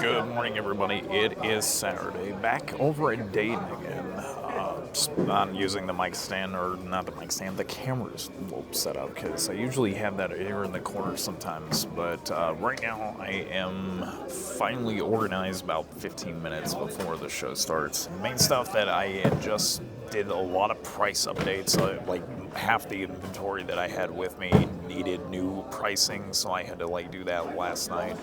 Good morning, everybody. It is Saturday. Back over at Dayton again. I'm using the mic stand, or not the mic stand, the camera's Welp set up because I usually have that here in the corner sometimes. But right now, I am finally organized about 15 minutes before the show starts. Main stuff that I had just did a lot of price updates. Like half the inventory that I had with me needed new pricing, so I had to do that last night.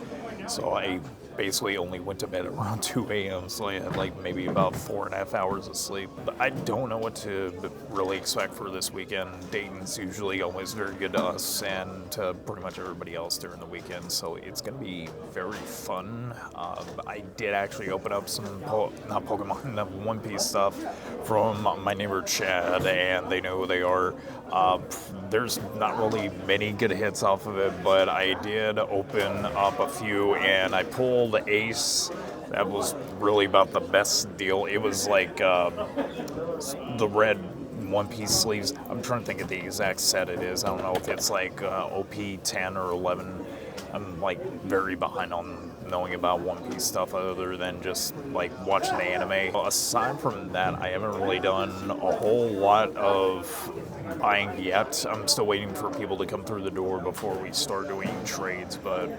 So I basically only went to bed around 2 a.m. So I had maybe about 4.5 hours of sleep. But I don't know what to really expect for this weekend. Dayton's usually always very good to us and to pretty much everybody else during the weekend. So it's going to be very fun. I did actually open up some, not Pokemon, One Piece stuff from my neighbor Chad, and they know who they are. There's not really many good hits off of it, but I did open up a few, and I pulled Ace. That was really about the best deal. It was the red One Piece sleeves. I'm trying to think of the exact set it is. I don't know if it's OP 10 or 11. I'm very behind on knowing about One Piece stuff other than just watching the anime. Aside from that, I haven't really done a whole lot of buying yet. I'm still waiting for people to come through the door before we start doing trades, but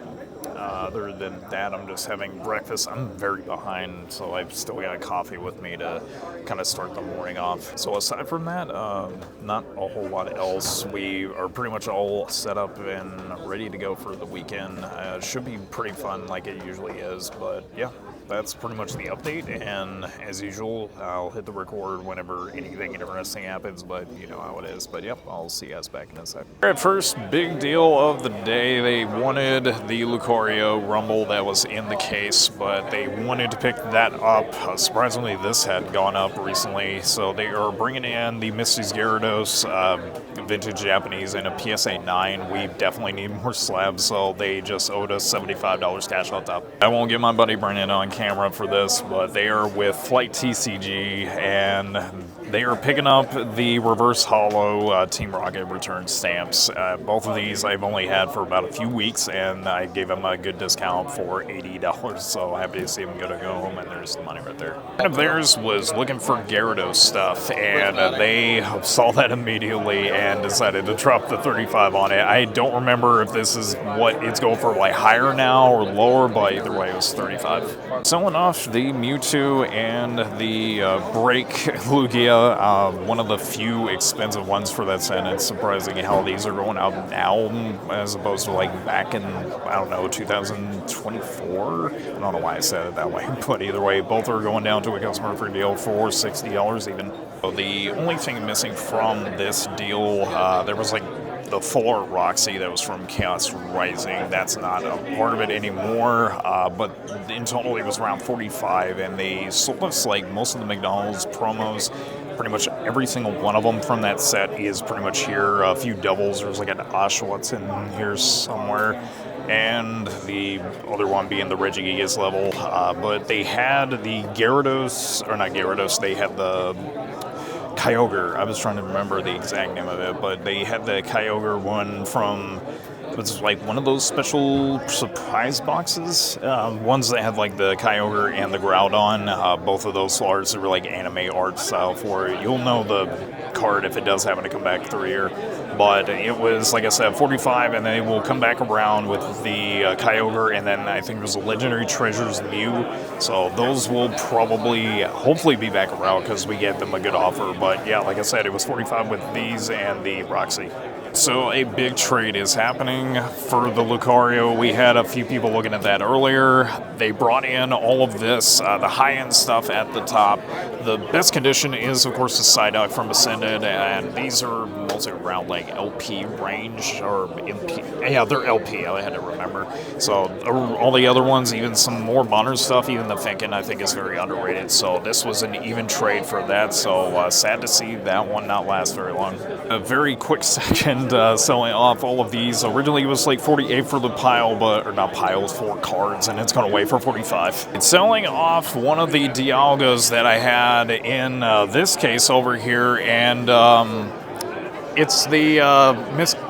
other than that, I'm just having breakfast. I'm very behind, so I've still got coffee with me to kind of start the morning off. So aside from that, not a whole lot else. We are pretty much all set up and ready to go for the weekend. Should be pretty fun like it usually is, but yeah. That's pretty much the update, and as usual, I'll hit the record whenever anything interesting happens, but you know how it is. But yep, I'll see you guys back in a sec. At first, big deal of the day, they wanted the Lucario Rumble that was in the case, but they wanted to pick that up. Surprisingly, this had gone up recently, so they are bringing in the Misty's Gyarados vintage Japanese and a PSA 9. We definitely need more slabs, so they just owed us $75 cash on top. I won't get my buddy Brennan on camera for this, but they are with Flight TCG, and they are picking up the reverse hollow Team Rocket return stamps. Both of these I've only had for about a few weeks, and I gave them a good discount for $80, so happy to see them go home, and there's the money right there. One of theirs was looking for Gyarados stuff, and they saw that immediately and decided to drop the 35 on it. I don't remember if this is what it's going for, higher now or lower, but either way it was 35. Selling off the Mewtwo and the Break Lugia, one of the few expensive ones for that set. It's surprising how these are going out now as opposed to back in, 2024. I don't know why I said it that way, but either way, both are going down to a customer free deal for $60 even. So the only thing missing from this deal, there was the full art Roxy that was from Chaos Rising. That's not a part of it anymore, but in total it was around 45, and they sold us most of the McDonald's promos. Pretty much every single one of them from that set is pretty much here. A few doubles. There's an Oshawott in here somewhere, and the other one being the Regigigas level. But they had the Gyarados, or not Gyarados, they had the Kyogre. I was trying to remember the exact name of it, but they had the Kyogre one from, it was one of those special surprise boxes. Ones that had the Kyogre and the Groudon. Both of those arts are anime art style for it. You'll know the card if it does happen to come back through here. But it was, like I said, 45, and then we'll come back around with the Kyogre, and then I think there's a Legendary Treasures Mew. So those will hopefully be back around because we get them a good offer. But yeah, like I said, it was 45 with these and the Roxy. So a big trade is happening for the Lucario. We had a few people looking at that earlier. They brought in all of this, the high-end stuff at the top. The best condition is, of course, the Psyduck from Ascended, and these are mostly around LP range, or MP. Yeah, they're LP, I had to remember. So all the other ones, even some more modern stuff, even the Finken, I think is very underrated. So this was an even trade for that, so sad to see that one not last very long. A very quick second selling off all of these. Originally it was 48 for the pile, or not piles, 4 cards, and it's going away for 45. It's selling off one of the Dialgas that I had in this case over here, and it's the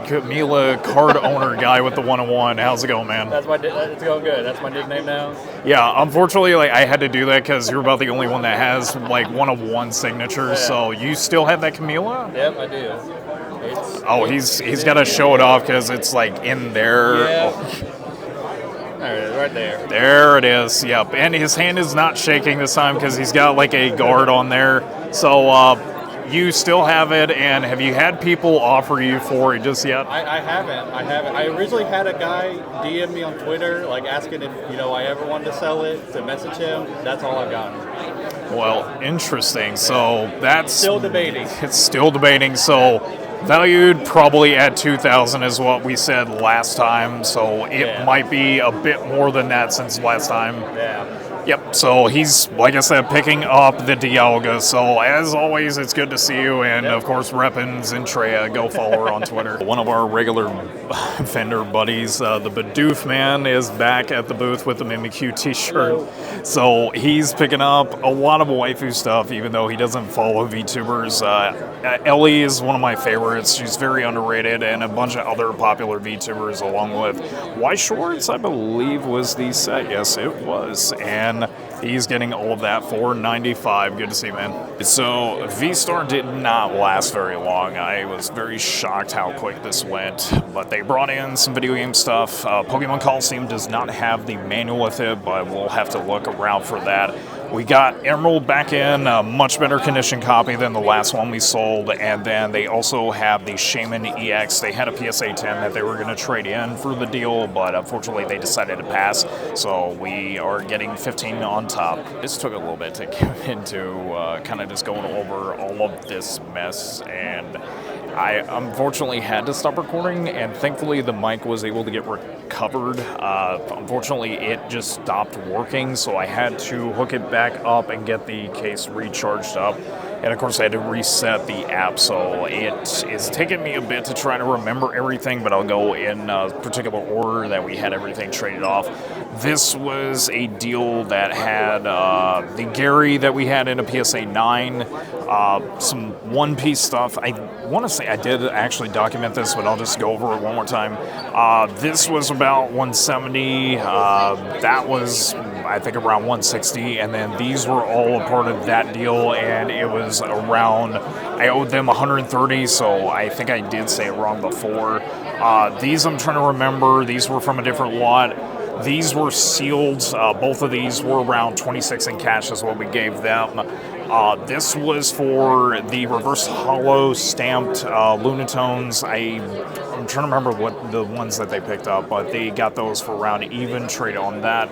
Camila card owner guy with the 101. How's it going, man? It's going good. That's my nickname now. Yeah, unfortunately, like I had to do that because you're about the only one that has like 101 signatures. Yeah. So you still have that Camila? Yep, I do. He's got to show it off because it's like in there. Yeah. Oh. There it is, right there. There it is. Yep, and his hand is not shaking this time because he's got like a guard on there. So you still have it, and have you had people offer you for it just yet? I haven't. I originally had a guy DM me on Twitter, like asking if I ever wanted to sell it, to message him. That's all I've gotten. Well, interesting. So that's Still debating. It's still debating. So valued probably at 2,000 is what we said last time. So it might be a bit more than that since last time. Yeah. Yep, so he's, like I said, picking up the Dialga. So, as always, it's good to see you. And, of course, reppin' Zentrea. Go follow her on Twitter. One of our regular vendor buddies, the Bidoof man, is back at the booth with the Mimikyu t-shirt. So, he's picking up a lot of waifu stuff, even though he doesn't follow VTubers. Ellie is one of my favorites. She's very underrated, and a bunch of other popular VTubers, along with White Shorts, I believe, was the set. Yes, it was. And he's getting all of that for $95. Good to see, man. So V-Star did not last very long. I was very shocked how quick this went, but they brought in some video game stuff. Pokemon Coliseum does not have the manual with it, but we'll have to look around for that. We got Emerald back in, a much better condition copy than the last one we sold, and then they also have the Shaman EX. They had a PSA 10 that they were going to trade in for the deal, but unfortunately they decided to pass, so we are getting 15 on top. This took a little bit to get into kind of just going over all of this mess, and I unfortunately had to stop recording, and thankfully the mic was able to get recovered. Unfortunately, it just stopped working, so I had to hook it back up and get the case recharged up. And of course, I had to reset the app, so it is taking me a bit to try to remember everything, but I'll go in a particular order that we had everything traded off. This was a deal that had the Gary that we had in a PSA 9, some One Piece stuff. I want to say I did actually document this, but I'll just go over it one more time. This was about 170. That was, I think, around 160, and then these were all a part of that deal, and it was around, I owed them 130, so I think I did say it wrong before. These I'm trying to remember. These were from a different lot. These were sealed. Both of these were around 26 in cash is what we gave them. This was for the reverse hollow stamped Lunatones. I'm trying to remember what the ones that they picked up, but they got those for around even trade on that.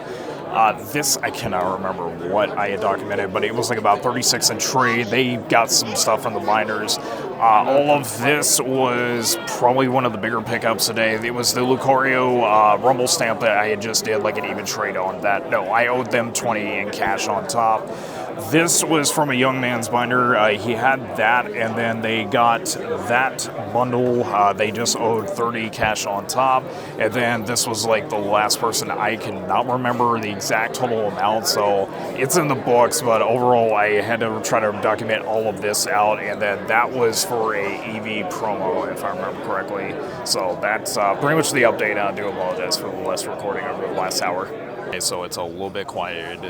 This, I cannot remember what I had documented, but it was like about 36 in trade. They got some stuff from the miners. All of this was probably one of the bigger pickups today. It was the Lucario Rumble stamp that I had just did like an even trade on that. No, I owed them 20 in cash on top. This was from a young man's binder. He had that, and then they got that bundle. They just owed 30 cash on top. And then this was like the last person. I cannot remember the exact total amount, so it's in the books. But overall, I had to try to document all of this out, and then that was for a EV promo, if I remember correctly. So that's pretty much the update. I do apologize for the less recording over the last hour. So it's a little bit quiet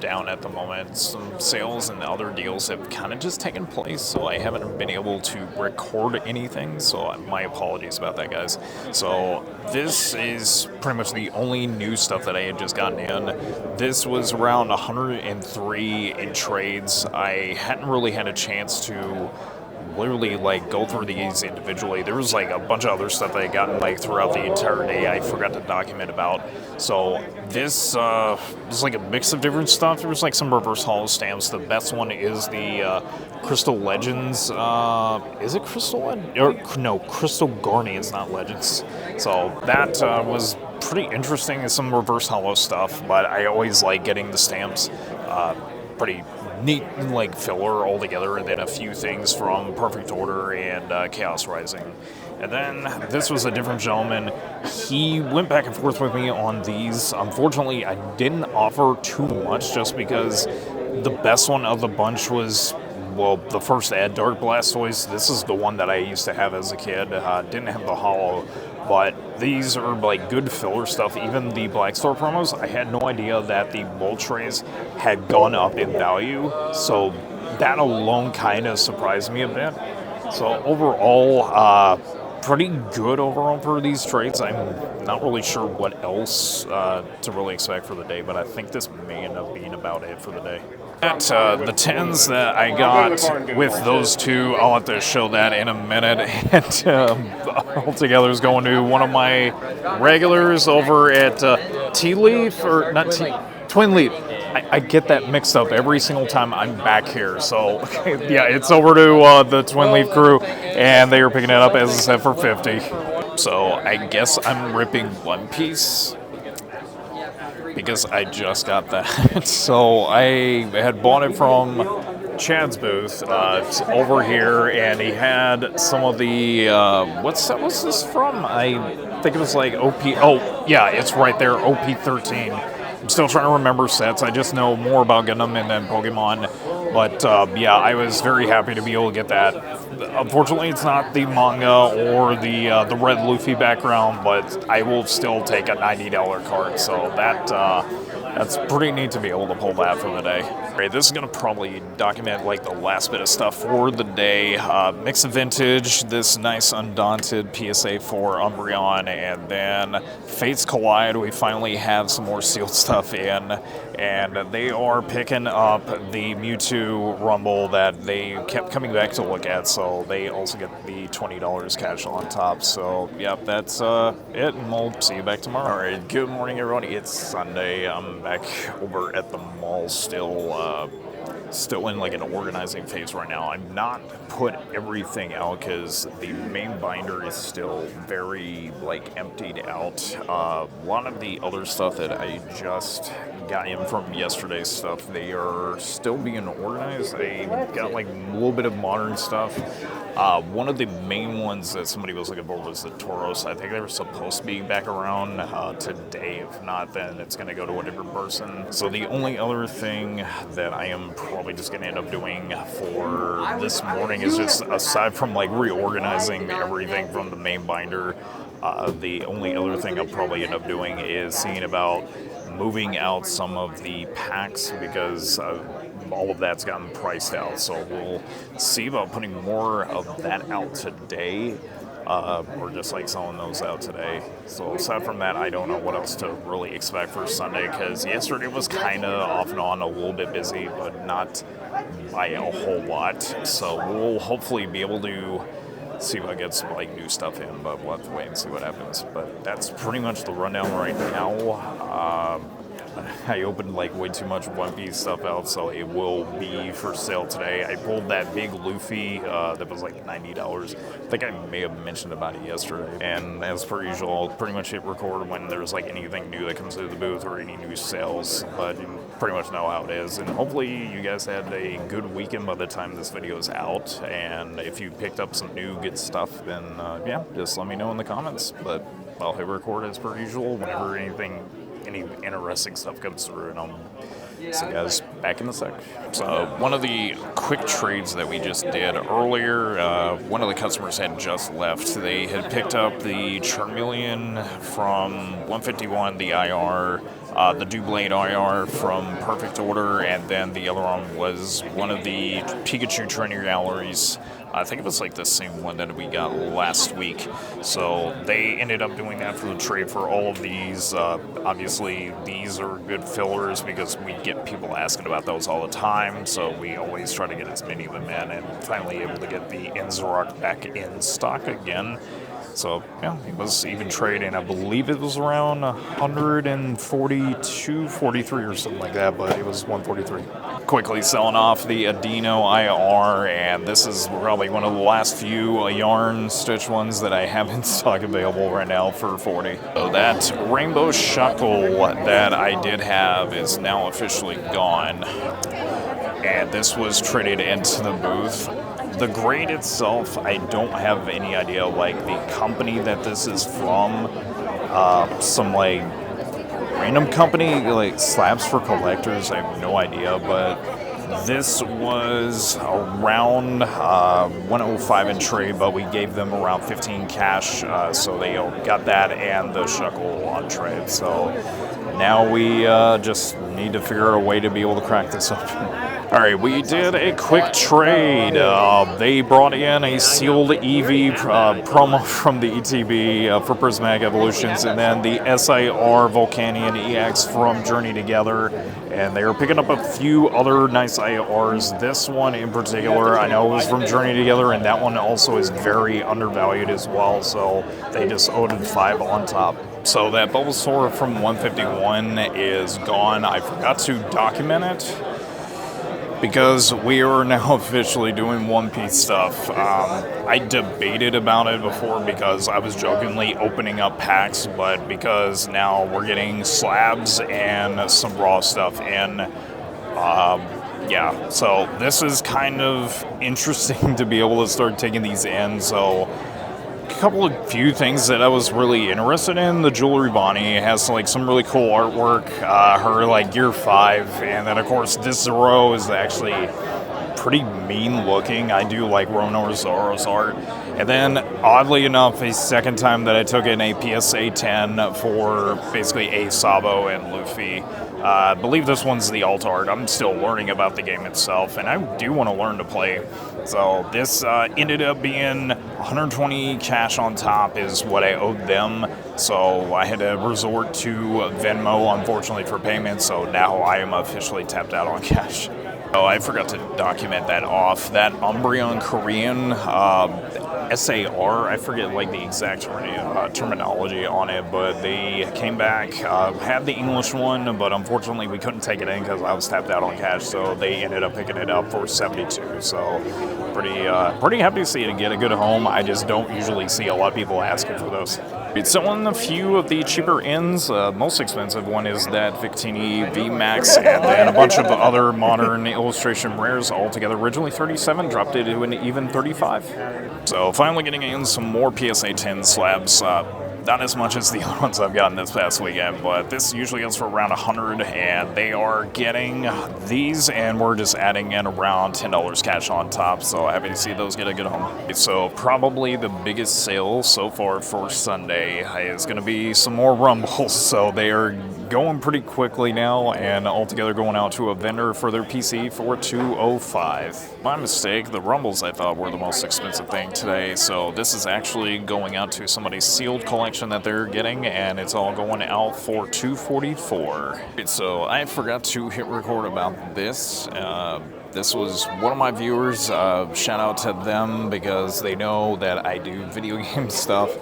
down at the moment. Some sales and other deals have kind of just taken place, so I haven't been able to record anything, so my apologies about that, guys. So this is pretty much the only new stuff that I had just gotten in. This was around 103 in trades. I hadn't really had a chance to literally like go through these individually. There was like a bunch of other stuff that I got like throughout the entire day I forgot to document about. So this is like a mix of different stuff. There was like some reverse hollow stamps. The best one is the Crystal Legends. Is it Crystal no, Crystal Garni is not Legends. So that was pretty interesting. Some reverse hollow stuff, but I always like getting the stamps. Pretty neat like filler all together, and then a few things from Perfect Order and Chaos Rising. And then this was a different gentleman. He went back and forth with me on these. Unfortunately, I didn't offer too much just because the best one of the bunch was well, the first ad, Dark Blastoise, this is the one that I used to have as a kid. Didn't have the hollow, but these are like good filler stuff. Even the Black Store promos, I had no idea that the Moltres had gone up in value. So that alone kind of surprised me a bit. So overall, pretty good overall for these trades. I'm not really sure what else to really expect for the day, but I think this may end up being about it for the day. At the 10s that I got with those two, I'll have to show that in a minute. And altogether is going to one of my regulars over at Tea Leaf, or not Tea, Twin Leaf. I get that mixed up every single time I'm back here. So, yeah, it's over to the Twin Leaf crew, and they are picking it up, as I said, for 50. So, I guess I'm ripping One Piece because I just got that. So, I had bought it from Chad's booth over here, and he had some of the, what's this from? I think it was like OP, oh, yeah, it's right there, OP13. I'm still trying to remember sets. I just know more about Gundam and then Pokemon. But yeah, I was very happy to be able to get that. Unfortunately, it's not the manga or the Red Luffy background, but I will still take a $90 card. So that's pretty neat to be able to pull that for the day. Alright, this is going to probably document like the last bit of stuff for the day. Mix of Vintage, this nice Undaunted PSA for Umbreon, and then Fates Collide. We finally have some more sealed stuff in, and they are picking up the Mewtwo Rumble that they kept coming back to look at, so they also get the $20 cash on top. So, yep, that's it, and we'll see you back tomorrow. Alright, good morning, everyone. It's Sunday. I'm back over at the mall still in like an organizing phase right now. I'm not put everything out because the main binder is still very like emptied out. A lot of the other stuff that I just got in from yesterday's stuff, they are still being organized. I got like a little bit of modern stuff. One of the main ones that somebody was looking for was the Tauros. I think they were supposed to be back around today. If not, then it's going to go to a different person. So the only other thing that I am probably just going to end up doing for this morning is just, aside from like reorganizing everything from the main binder, the only other thing I'll probably end up doing is seeing about moving out some of the packs, because all of that's gotten priced out. So we'll see about putting more of that out today, or just like selling those out today. So aside from that, I don't know what else to really expect for Sunday, because yesterday was kind of off and on, a little bit busy, but not by a whole lot. So we'll hopefully be able to see if I get some like new stuff in, but we'll have to wait and see what happens. But that's pretty much the rundown right now. I opened like way too much One Piece stuff out, so it will be for sale today. I pulled that big Luffy that was like $90. I think I may have mentioned about it yesterday. And as per usual, I'll pretty much hit record when there's like anything new that comes to the booth or any new sales, but you pretty much know how it is. And hopefully you guys had a good weekend by the time this video is out. And if you picked up some new good stuff, then yeah, just let me know in the comments. But I'll hit record as per usual whenever any interesting stuff comes through, and I'll see you guys back in a sec. So one of the quick trades that we just did earlier, one of the customers had just left. They had picked up the Charmeleon from 151, the IR, the Doublade IR from Perfect Order, and then the other one was one of the Pikachu Trainer Galleries. I think it was like the same one that we got last week. So they ended up doing that for the trade for all of these. Obviously, these are good fillers because we get people asking about those all the time. So we always try to get as many of them in, and finally able to get the Enzorock back in stock again. So, yeah, it was even trading. I believe it was around 142, 43 or something like that, but it was 143. Quickly selling off the Adino IR, and this is probably one of the last few yarn stitch ones that I have in stock available right now for 40. So that Rainbow Shuckle that I did have is now officially gone, and this was traded into the booth. The grade itself, I don't have any idea, like the company that this is from, some like random company, like Slabs for Collectors, I have no idea, but This was around 105 in trade, but we gave them around 15 cash, so they got that and the shekel on trade. So now we just need to figure out a way to be able to crack this open. All right, we did a quick trade. They brought in a sealed EV promo from the ETB for Prismatic Evolutions, and then the SIR Volcanian EX from Journey Together. And they were picking up a few other nice IRs. This one in particular, I know it was from Journey Together, and that one also is very undervalued as well. So they just owed 5 on top. So that Bulbasaur from 151 is gone. I forgot to document it, because we are now officially doing One Piece stuff. I debated about it before because I was jokingly opening up packs, but because now we're getting slabs and some raw stuff in, yeah, so this is kind of interesting to be able to start taking these in. So a couple of few things that I was really interested in. The Jewelry Bonnie has like some really cool artwork, her like Gear 5, and then of course this Zoro is actually pretty mean looking. I do like Ronor Zoro's art. And then oddly enough, a second time that I took in a PSA 10 for basically a Sabo and Luffy. I believe this one's the alt art. I'm still learning about the game itself, and I do want to learn to play. So this ended up being 120 cash on top is what I owed them. So I had to resort to Venmo, unfortunately, for payment. So now I am officially tapped out on cash. Oh, I forgot to document that off. That Umbreon Korean SAR, I forget like the exact terminology on it, but they came back, had the English one, but unfortunately we couldn't take it in because I was tapped out on cash, so they ended up picking it up for 72. So pretty happy to see it and get a good home. I just don't usually see a lot of people asking for those. So on a few of the cheaper ends, most expensive one is that Victini VMAX, and then a bunch of other modern illustration rares altogether. Originally 37, dropped it to an even 35. So finally getting in some more PSA 10 slabs. Not as much as the other ones I've gotten this past weekend, but this usually goes for around 100, and they are getting these, and we're just adding in around $10 cash on top, so happy to see those get a good home. So probably the biggest sale so far for Sunday is going to be some more Rumbles, so they are going pretty quickly now, and altogether going out to a vendor for their PC for $205. My mistake, the Rumbles I thought were the most expensive thing today, so this is actually going out to somebody's sealed collection that they're getting, and it's all going out for $244. So I forgot to hit record about this. This was one of my viewers. Shout out to them because they know that I do video game stuff.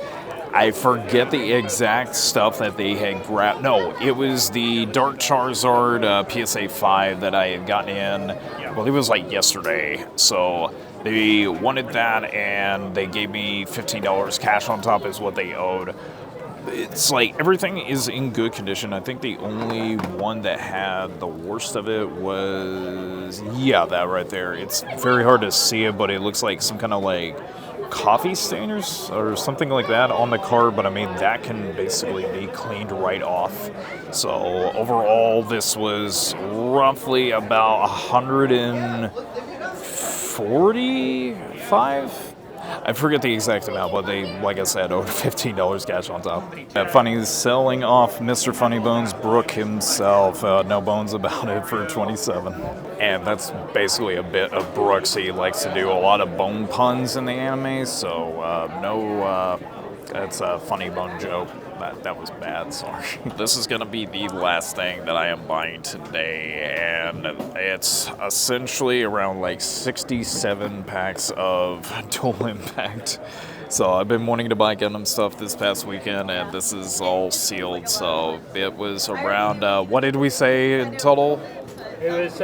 I forget the exact stuff that they had grabbed. No, it was the Dark Charizard PSA 5 that I had gotten in. Well, it was like yesterday. So they wanted that, and they gave me $15 cash on top is what they owed. It's like everything is in good condition. I think the only one that had the worst of it was, yeah, that right there. It's very hard to see it, but it looks like some kind of like coffee stainers or something like that on the card, but I mean that can basically be cleaned right off. So overall this was roughly about 145. I forget the exact amount, but they, like I said, owed $15 cash on top. Funny is selling off Mr. Funny Bones Brook himself. No bones about it for 27. And that's basically a bit of Brooks. He likes to do a lot of bone puns in the anime, so that's a funny bone joke. That was bad, sorry. This is going to be the last thing that I am buying today, and it's essentially around like 67 packs of Dual Impact. So I've been wanting to buy Gundam stuff this past weekend, and this is all sealed, so it was around, what did we say in total? It was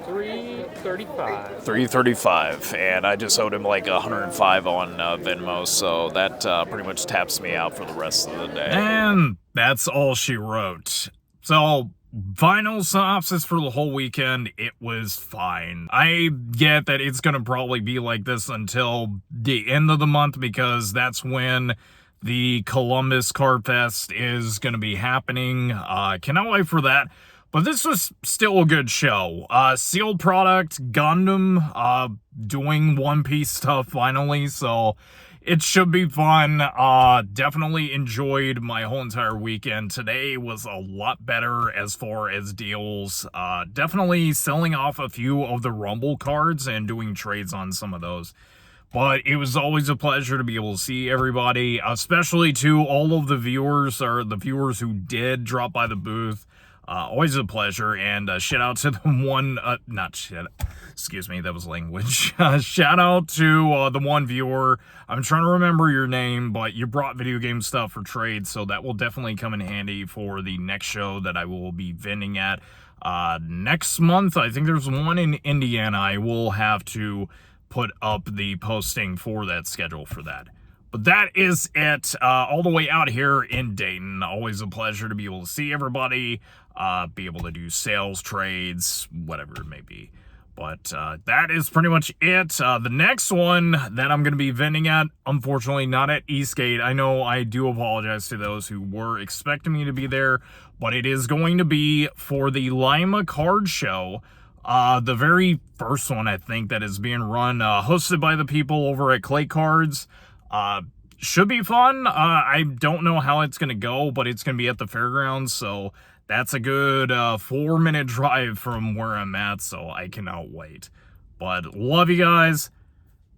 $335. $335, and I just owed him like $105 on Venmo, so that pretty much taps me out for the rest of the day. And that's all she wrote. So, final synopsis for the whole weekend, it was fine. I get that it's gonna probably be like this until the end of the month, because that's when the Columbus Card Fest is gonna be happening. Cannot wait for that. But this was still a good show. Sealed product, Gundam, doing One Piece stuff finally, so it should be fun. Definitely enjoyed my whole entire weekend. Today was a lot better as far as deals. Definitely selling off a few of the Rumble cards and doing trades on some of those. But it was always a pleasure to be able to see everybody, especially to all of the viewers, or the viewers who did drop by the booth. Always a pleasure, and shout out to the one, excuse me, that was language. Shout out to the one viewer. I'm trying to remember your name, but you brought video game stuff for trade, so that will definitely come in handy for the next show that I will be vending at. Next month, I think there's one in Indiana. I will have to put up the posting for that schedule for that. But that is it, all the way out here in Dayton. Always a pleasure to be able to see everybody, be able to do sales, trades, whatever it may be. But that is pretty much it. The next one that I'm going to be vending at, unfortunately not at Eastgate. I know, I do apologize to those who were expecting me to be there, but it is going to be for the Lima Card Show. The very first one, I think, that is being run, hosted by the people over at Clay Cards. Should be fun. I don't know how it's going to go, but it's going to be at the fairgrounds, so that's a good 4-minute drive from where I'm at, so I cannot wait. But love you guys.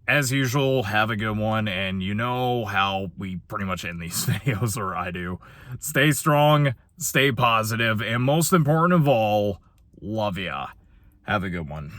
As usual, have a good one, and you know how we pretty much end these videos, or I do. Stay strong, stay positive, and most important of all, love ya. Have a good one.